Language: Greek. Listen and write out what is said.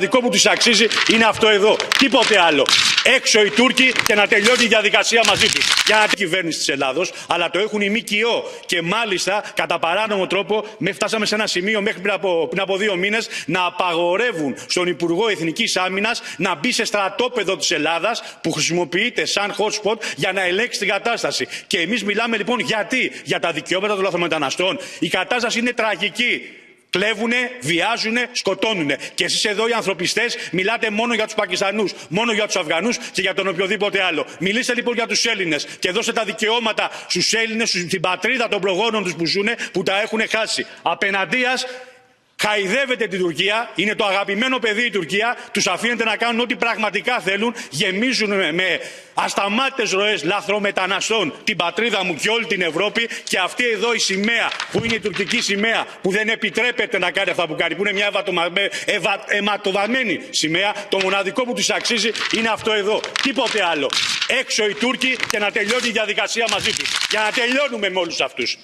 Δικό που τους αξίζει είναι αυτό εδώ. Τίποτε άλλο. Έξω οι Τούρκοι και να τελειώνει η διαδικασία μαζί τους. Για να την κυβέρνηση της Ελλάδος, αλλά το έχουν οι ΜΚΟ. Και μάλιστα κατά παράνομο τρόπο φτάσαμε σε ένα σημείο μέχρι πριν από 2 μήνες να απαγορεύουν στον Υπουργό Εθνικής Άμυνας να μπει σε στρατόπεδο της Ελλάδας που χρησιμοποιείται σαν hotspot για να ελέγξει την κατάσταση. Και εμείς μιλάμε λοιπόν γιατί? Για τα δικαιώματα των λαθρομεταναστών. Η κατάσταση είναι τραγική. Κλέβουνε, βιάζουνε, σκοτώνουνε. Και εσείς εδώ οι ανθρωπιστές μιλάτε μόνο για τους Πακιστανούς, μόνο για τους Αφγανούς και για τον οποιοδήποτε άλλο. Μιλήστε λοιπόν για τους Έλληνες και δώστε τα δικαιώματα στους Έλληνες, στην πατρίδα των προγόνων τους που ζουνε, που τα έχουν χάσει. Απέναντίας χαϊδεύετε την Τουρκία, είναι το αγαπημένο παιδί η Τουρκία, τους αφήνετε να κάνουν ό,τι πραγματικά θέλουν, γεμίζουν με ασταμάτητες ροές λαθρομεταναστών την πατρίδα μου και όλη την Ευρώπη, και αυτή εδώ η σημαία που είναι η τουρκική σημαία που δεν επιτρέπεται να κάνει αυτά που κάνει, που είναι μια αιματοβαμμένη σημαία, το μοναδικό που τους αξίζει είναι αυτό εδώ. Τίποτε άλλο. Έξω οι Τούρκοι και να τελειώνει η διαδικασία μαζί τους. Για να τελειώνουμε με όλους αυτούς.